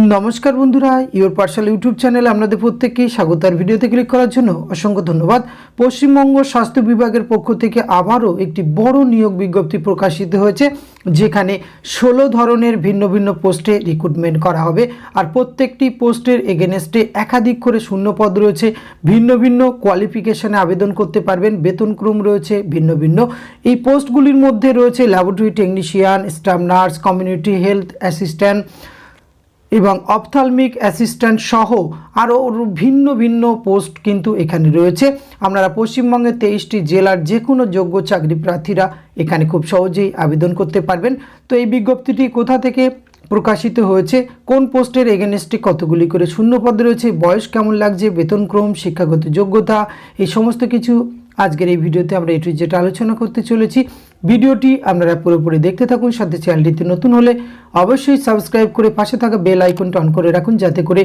नमस्कार बंधुरा योर पाठशाला यूट्यूब चैनल आपनादेर प्रत्येकके स्वागत। और भिडियोते क्लिक करार जोन्नो असंख्य धन्यवाद। पश्चिमबंग स्वास्थ्य विभागेर पक्ष थेके आबारो एकटी बड़ो नियोग विज्ञप्ति प्रकाशित हयेछे, जेखाने 16 धरनेर भिन्न भिन्न पोस्टे रिक्रुटमेंट करा हबे। और प्रत्येकटी पोस्टेर एगेनेस्टे एकाधिक करे शून्य पद रयेछे। भिन्न भिन्न क्वालिफिकेशने आवेदन करते पारबेन। बेतनक्रम रयेछे भिन्न भिन्न। एई पोस्टगुलिर मध्ये रयेछे laboratory technician, staff nurse, community health assistant এবং অপথলমিক অ্যাসিস্ট্যান্ট সহ আরও ভিন্ন ভিন্ন পোস্ট কিন্তু এখানে রয়েছে। আপনারা পশ্চিমবঙ্গের 23টি জেলার যে কোনো যোগ্য চাকরি প্রার্থীরা এখানে খুব সহজেই আবেদন করতে পারবেন। তো এই বিজ্ঞপ্তিটি কোথা থেকে প্রকাশিত হয়েছে, কোন পোস্টের এগেনস্টে কতগুলি করে শূন্যপদ রয়েছে, বয়স কেমন লাগছে, বেতনক্রম, শিক্ষাগত যোগ্যতা, এই সমস্ত কিছু আজকের এই ভিডিওতে আমরা এটু যেটা আলোচনা করতে চলেছি। ভিডিওটি আপনারা পুরোপুরি দেখতে থাকুন। সাথে চ্যানেলটিতে নতুন হলে অবশ্যই সাবস্ক্রাইব করে পাশে থাকা বেল আইকনটা অন করে রাখুন, যাতে করে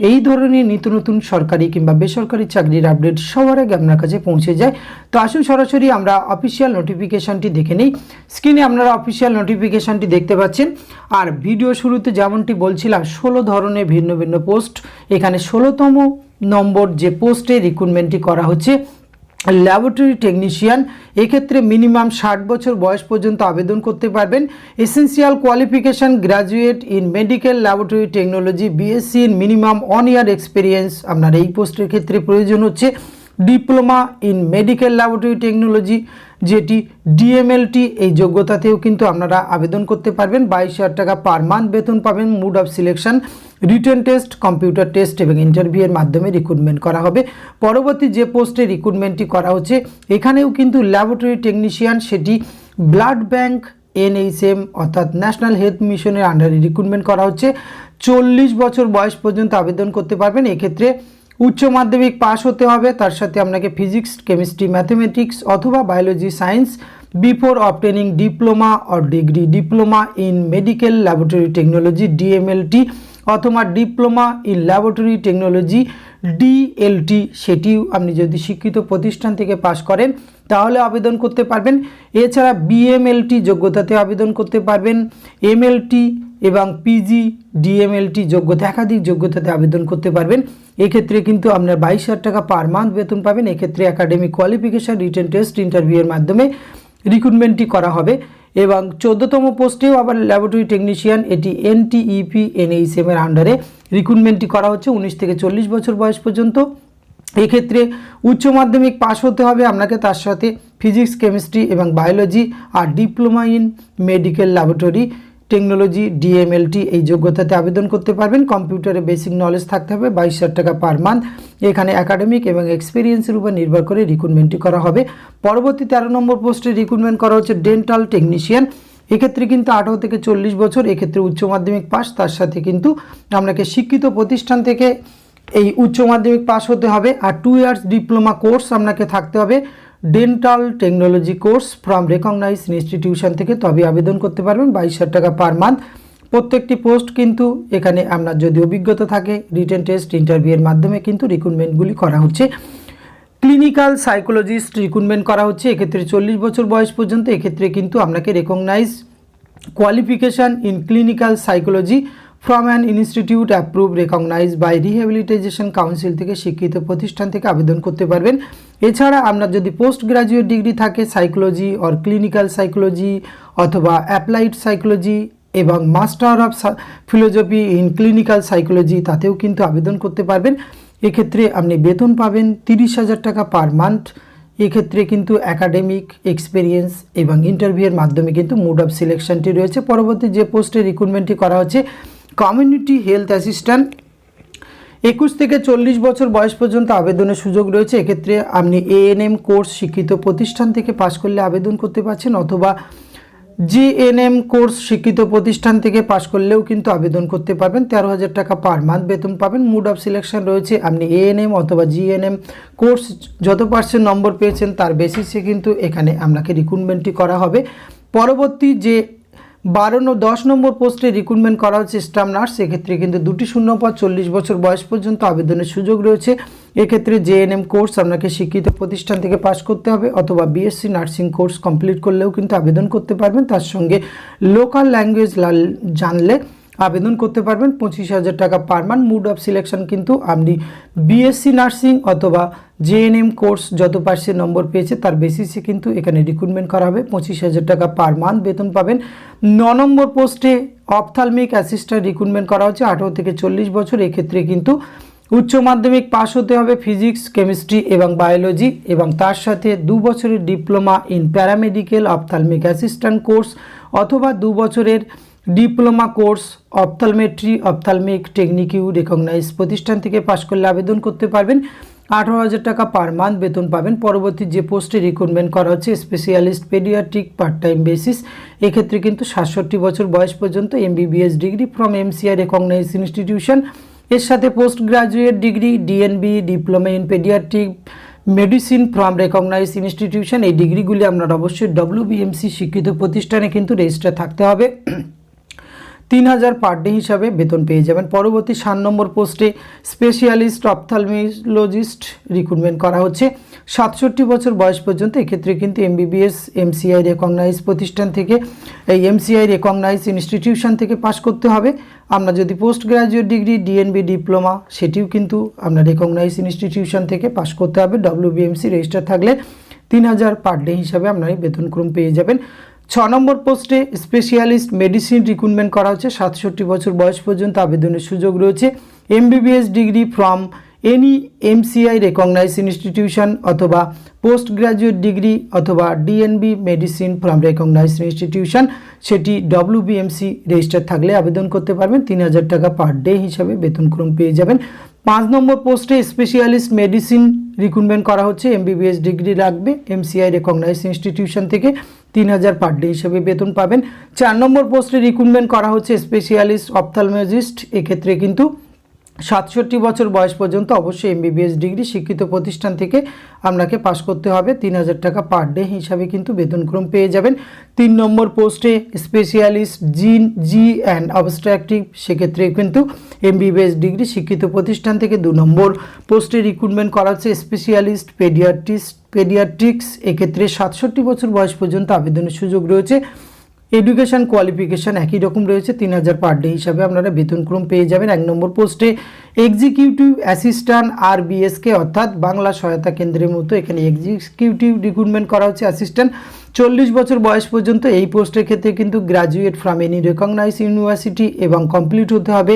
এই ধরনের নিত্য নতুন সরকারি কিংবা বেসরকারি চাকরির আপডেট সবার আগে আপনার কাছে পৌঁছে যায়। তো আসুন সরাসরি আমরা অফিসিয়াল নোটিফিকেশনটি দেখে নিই। স্ক্রিনে আপনারা অফিসিয়াল নোটিফিকেশনটি দেখতে পাচ্ছেন। আর ভিডিও শুরুতে যেমনটি বলছিলাম 16 ধরনের ভিন্ন ভিন্ন পোস্ট, এখানে 16তম নম্বর যে পোস্টে রিক্রুটমেন্টটি করা হচ্ছে ল্যাবরেটরি টেকনিশিয়ান। এক্ষেত্রে মিনিমাম 60 বছর বয়স পর্যন্ত আবেদন করতে পারবেন। Essential qualification graduate in medical laboratory technology, BSc in minimum 1 year experience আপনার এই পোস্টের ক্ষেত্রে প্রয়োজন হচ্ছে। Diploma in medical laboratory technology যেটি ডিএমএলটি, এই যোগ্যতাতেও কিন্তু আপনারা আবেদন করতে পারবেন। 22,000 টাকা পার মান্থ বেতন পাবেন। Mode of selection written test, computer test এবং ইন্টারভিউয়ের মাধ্যমে রিক্রুটমেন্ট করা হবে। পরবর্তী যে পোস্টে রিক্রুটমেন্টটি করা হচ্ছে এখানেও কিন্তু ল্যাবরেটরি টেকনিশিয়ান, সেটি ব্লাড ব্যাংক এনএইচএম অর্থাৎ ন্যাশনাল হেলথ মিশনের আন্ডারে রিক্রুটমেন্ট করা হচ্ছে। 40 বছর বয়স পর্যন্ত আবেদন করতে পারবেন। এক্ষেত্রে উচ্চ মাধ্যমিক পাস হতে হবে, তার সাথে আপনাকে ফিজিক্স, কেমিস্ট্রি, ম্যাথমেটিক্স অথবা biology science before obtaining diploma or degree, diploma in medical laboratory technology DMLT অথবা diploma in laboratory technology DLT, সেটিও আপনি যদি শিক্ষিত প্রতিষ্ঠান থেকে পাশ করেন তাহলে আবেদন করতে পারবেন। এছাড়া বিএমএলটি যোগ্যতাতে আবেদন করতে পারবেন। এমএলটি এবং পিজি ডিএমএলটি যোগ্যতা, একাধিক যোগ্যতাতে আবেদন করতে পারবেন। এক্ষেত্রে কিন্তু আপনার 22,000 টাকা পার মান্থ বেতন পাবেন। এক্ষেত্রে একাডেমিক কোয়ালিফিকেশান, রিটেন টেস্ট, ইন্টারভিউয়ের মাধ্যমে রিক্রুটমেন্টটি করা হবে। এবং 14তম পোস্টেও আবার ল্যাবরেটরি টেকনিশিয়ান, এটি এনটিইপি এনএইচএম এর আন্ডারে রিক্রুটমেন্টটি করা হচ্ছে 19 থেকে 40 বছর বয়স পর্যন্ত। এক্ষেত্রে উচ্চ মাধ্যমিক পাস হতে হবে আপনাকে, তার সাথে ফিজিক্স, কেমিস্ট্রি এবং বায়োলজি আর diploma in medical laboratory technology DMLT, এই যোগ্যতাতে আবেদন করতে পারবেন। কম্পিউটারে বেসিক নলেজ থাকতে হবে। 22,000 টাকা পার মান্থ। এখানে একাডেমিক এবং এক্সপিরিয়েন্সের উপর নির্ভর করে রিক্রুটমেন্টটি করা হবে। পরবর্তী 13 নম্বর পোস্টে রিক্রুটমেন্ট করা হচ্ছে ডেন্টাল টেকনিশিয়ান। এক্ষেত্রে কিন্তু 18 থেকে 40 বছর। এক্ষেত্রে উচ্চ মাধ্যমিক পাস, তার সাথে কিন্তু আপনাকে শিক্ষিত প্রতিষ্ঠান থেকে এই উচ্চ মাধ্যমিক পাস হতে হবে। আর 2 ইয়ার্স ডিপ্লোমা কোর্স আপনাকে থাকতে হবে dental technology course from recognise institution থেকে, তবে আবেদন করতে পারবেন। 22,000 টাকা পার মান্থ। প্রত্যেকটি পোস্ট কিন্তু এখানে আপনার যদি অভিজ্ঞতা থাকে রিটেন টেস্ট, ইন্টারভিউয়ের মাধ্যমে কিন্তু রিক্রুটমেন্টগুলি করা হচ্ছে। ক্লিনিক্যাল সাইকোলজিস্ট রিক্রুটমেন্ট করা হচ্ছে। এক্ষেত্রে 40 বছর বয়স পর্যন্ত। এক্ষেত্রে কিন্তু আপনাকে recognise qualification in clinical psychology from an institute approve recognise by rehabilitation council থেকে, শিক্ষিত প্রতিষ্ঠান থেকে আবেদন করতে পারবেন। এছাড়া আপনার যদি পোস্ট গ্রাজুয়েট ডিগ্রি থাকে সাইকোলজি অর ক্লিনিক্যাল সাইকোলজি অথবা অ্যাপ্লাইড সাইকোলজি এবং master of philosophy in clinical psychology, তাতেও কিন্তু আবেদন করতে পারবেন। এক্ষেত্রে আপনি বেতন পাবেন 30,000 টাকা পার মান্থ। এক্ষেত্রে কিন্তু একাডেমিক এক্সপিরিয়েন্স এবং ইন্টারভিউয়ের মাধ্যমে কিন্তু মুড অফ সিলেকশনটি রয়েছে। পরবর্তী যে পোস্টে রিক্রুটমেন্টটি করা হচ্ছে কমিউনিটি হেলথ অ্যাসিস্ট্যান্ট, 21 থেকে 40 বছর বয়স পর্যন্ত আবেদনের সুযোগ রয়েছে। এক্ষেত্রে আপনি এএনএম কোর্স শিক্ষিত প্রতিষ্ঠান থেকে পাশ করলে আবেদন করতে পারছেন, অথবা জিএনএম কোর্স শিক্ষিত প্রতিষ্ঠান থেকে পাশ করলেও কিন্তু আবেদন করতে পারবেন। 13,000 টাকা পার মান্থ বেতন পাবেন। মুড অফ সিলেকশন রয়েছে, আপনি এএনএম অথবা জিএনএম কোর্স যত পার্সেন্ট নম্বর পেয়েছেন তার বেসিসে কিন্তু এখানে আপনাকে রিক্রুটমেন্টটি করা হবে। পরবর্তী যে 10 নম্বর পোস্টে রিক্রুটমেন্ট করা হচ্ছে স্টাফ নার্স। এক্ষেত্রে কিন্তু 2টি শূন্যপদ, 40 বছর বয়স পর্যন্ত আবেদনের সুযোগ রয়েছে। এক্ষেত্রে জেএনএম কোর্স আপনাকে শিক্ষিত প্রতিষ্ঠান থেকে পাশ করতে হবে, অথবা বিএসসি নার্সিং কোর্স কমপ্লিট করলেও কিন্তু আবেদন করতে পারবেন। তার সঙ্গে লোকাল ল্যাঙ্গুয়েজ জানলে আবেদন করতে পারবেন। 25,000 টাকা per month. Mode of selection কিন্তু আপনি বিএসসি নার্সিং অথবা জেএনএম কোর্স যত পার্সেন্ট নম্বর পেয়েছে তার বেসিসে কিন্তু এখানে রিক্রুটমেন্ট করা হবে। 25,000 টাকা পার মান্থ বেতন পাবেন। 9 নম্বর পোস্টে অপথ্যালমিক অ্যাসিস্ট্যান্ট রিক্রুটমেন্ট করা হচ্ছে 18 থেকে 40 বছর। এক্ষেত্রে কিন্তু উচ্চ মাধ্যমিক পাস হতে হবে ফিজিক্স, কেমিস্ট্রি এবং বায়োলজি, এবং তার সাথে 2 বছরের diploma in paramedical ophthalmic assistant course অথবা 2 বছরের ডিপ্লোমা কোর্স অপথ্যালমেট্রি অপথ্যালমিক টেকনিকিউ রেকগনাইজ প্রতিষ্ঠান থেকে পাশ করলে আবেদন করতে পারবেন। 18,000 টাকা পার মান্থ বেতন পাবেন। পরবর্তী যে পোস্টে রিক্রুটমেন্ট করা হচ্ছে specialist paediatric part time basis, এক্ষেত্রে কিন্তু 67 বছর বয়স পর্যন্ত MBBS degree from MCI recognise institution, এর সাথে post graduate degree DNB diploma in paediatric medicine from recognise institution. এই ডিগ্রিগুলি আপনার অবশ্যই WBMC স্বীকৃত প্রতিষ্ঠানে কিন্তু রেজিস্টার থাকতে হবে। 3,000 পার ডে হিসাবে বেতন পেয়ে যাবেন। পরবর্তী 7 নম্বর পোস্টে স্পেশালিস্ট অপথ্যালমোলজিস্ট রিক্রুটমেন্ট করা হচ্ছে 67 বছর বয়স পর্যন্ত। এক্ষেত্রে কিন্তু এমবিবিএস এমসিআই রেকগনাইজ প্রতিষ্ঠান থেকে, এই এমসিআই রেকগনাইজ ইনস্টিটিউশন থেকে পাস করতে হবে। আমরা যদি post graduate degree DNB diploma, সেটিও কিন্তু আপনার রেকগনাইজ ইনস্টিটিউশন থেকে পাস করতে হবে। WBMC রেজিস্টার থাকলে 3,000 পার ডে হিসাবে আপনার বেতনক্রম পেয়ে যাবেন। 6 নম্বর পোস্টে স্পেশালিস্ট মেডিসিন রিক্রুটমেন্ট করা হচ্ছে 67 বছর বয়স পর্যন্ত আবেদনের সুযোগ রয়েছে। MBBS degree from any MCI recognise institution অথবা পোস্ট গ্রাজুয়েট ডিগ্রি অথবা DNB medicine from recognise institution, সেটি WBMC রেজিস্টার থাকলে আবেদন করতে পারবেন। 3,000 টাকা পার ডে হিসাবে বেতনক্রম পেয়ে যাবেন। 5 নম্বর পোস্টে স্পেশালিস্ট মেডিসিন রিক্রুটমেন্ট করা হচ্ছে, এমবিবিএস ডিগ্রি লাগবে এমসিআই রেকগনাইজ ইনস্টিটিউশন থেকে, 3,000 পার ডে হিসাবে বেতন পাবেন। 4 নম্বর পোস্টে রিক্রুটমেন্ট করা হচ্ছে স্পেশালিস্ট অপথ্যালমোলজিস্ট, এক্ষেত্রে কিন্তু 67 বছর বয়স পর্যন্ত অবশ্যই এমবিবিএস ডিগ্রি স্বীকৃত প্রতিষ্ঠান থেকে আপনাকে পাস করতে হবে। 3,000 টাকা পার ডে হিসাবে কিন্তু বেতনক্রম পেয়ে যাবেন। 3 নম্বর পোস্টে স্পেশালিস্ট জি অ্যান্ড অবস্ট্রাকটিভ, সেক্ষেত্রে কিন্তু এমবিবিএস ডিগ্রি স্বীকৃত প্রতিষ্ঠান থেকে 2 নম্বর পোস্টে রিক্রুটমেন্ট করা হচ্ছে স্পেশালিস্ট পেডিয়াট্রিক্স, এক্ষেত্রে 67 বছর বয়স পর্যন্ত আবেদনের সুযোগ রয়েছে। এডুকেশন কোয়ালিফিকেশান একই রকম রয়েছে। 3,000 পার ডে হিসাবে আপনারা বেতনক্রম পেয়ে যাবেন। 1 নম্বর পোস্টে এক্সিকিউটিভ অ্যাসিস্ট্যান্ট RBSK অর্থাৎ বাংলা সহায়তা কেন্দ্রের মতো এখানে এক্সিকিউটিভ রিক্রুটমেন্ট করা হচ্ছে অ্যাসিস্ট্যান্ট 40 বছর বয়স পর্যন্ত। এই পোস্টের ক্ষেত্রে কিন্তু graduate from any recognise university এবং কমপ্লিট হতে হবে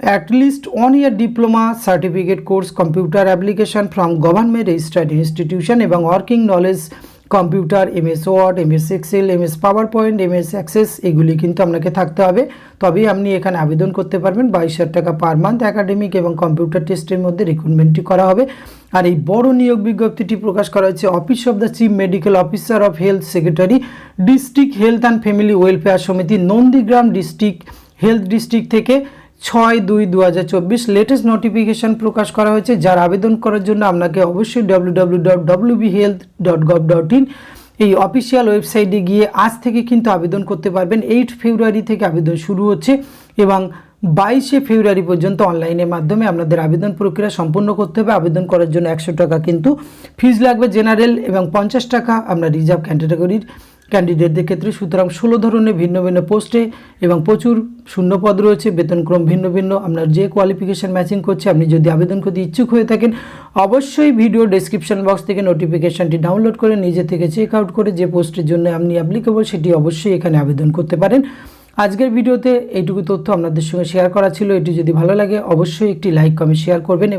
at least 1 year diploma certificate course computer application from government registered institution এবং working knowledge computer, MS word, MS excel, MS PowerPoint, MS access, এগুলি কিন্তু আপনাকে থাকতে হবে, তবেই আপনি এখানে আবেদন করতে পারবেন। 22,000 টাকা পার মান্থ। একাডেমিক এবং কম্পিউটার টেস্টের মধ্যে রিক্রুটমেন্টটি করা হবে। আর এই বড় নিয়োগ বিজ্ঞপ্তিটি প্রকাশ করা হচ্ছে office of the chief medical officer of health secretary, district health and family welfare সমিতি, নন্দীগ্রাম ডিস্ট্রিক্ট হেলথ ডিস্ট্রিক্ট থেকে 6/2/2024 লেটেস্ট নোটিফিকেশান প্রকাশ করা হয়েছে। যার আবেদন করার জন্য আপনাকে অবশ্যই www.wbhealth.gov.in এই অফিসিয়াল ওয়েবসাইটে গিয়ে আজ থেকে কিন্তু আবেদন করতে পারবেন। 8 ফেব্রুয়ারি থেকে আবেদন শুরু হচ্ছে এবং 22 ফেব্রুয়ারি পর্যন্ত অনলাইনের মাধ্যমে আপনাদের আবেদন প্রক্রিয়া সম্পন্ন করতে হবে। আবেদন করার জন্য 100 টাকা কিন্তু ফিজ লাগবে জেনারেল এবং 50 টাকা আপনার রিজার্ভ ক্যাটাগরির ক্যান্ডিডেটদের ক্ষেত্রে। সুতরাং 16 ধরনের ভিন্ন ভিন্ন পোস্টে এবং প্রচুর শূন্যপদ রয়েছে, বেতনক্রম ভিন্ন ভিন্ন। আপনার যে কোয়ালিফিকেশান ম্যাচিং করছে, আপনি যদি আবেদন করতে ইচ্ছুক হয়ে থাকেন অবশ্যই ভিডিও ডেসক্রিপশন বক্স থেকে নোটিফিকেশানটি ডাউনলোড করে নিজে থেকে চেক আউট করে যে পোস্টের জন্য আপনি অ্যাপ্লিকেবল সেটি অবশ্যই এখানে আবেদন করতে পারেন। আজকের ভিডিওতে এইটুকু তথ্য আপনাদের সঙ্গে শেয়ার করা ছিল। এটি যদি ভালো লাগে অবশ্যই একটি লাইক কমেন্ট শেয়ার করবেন।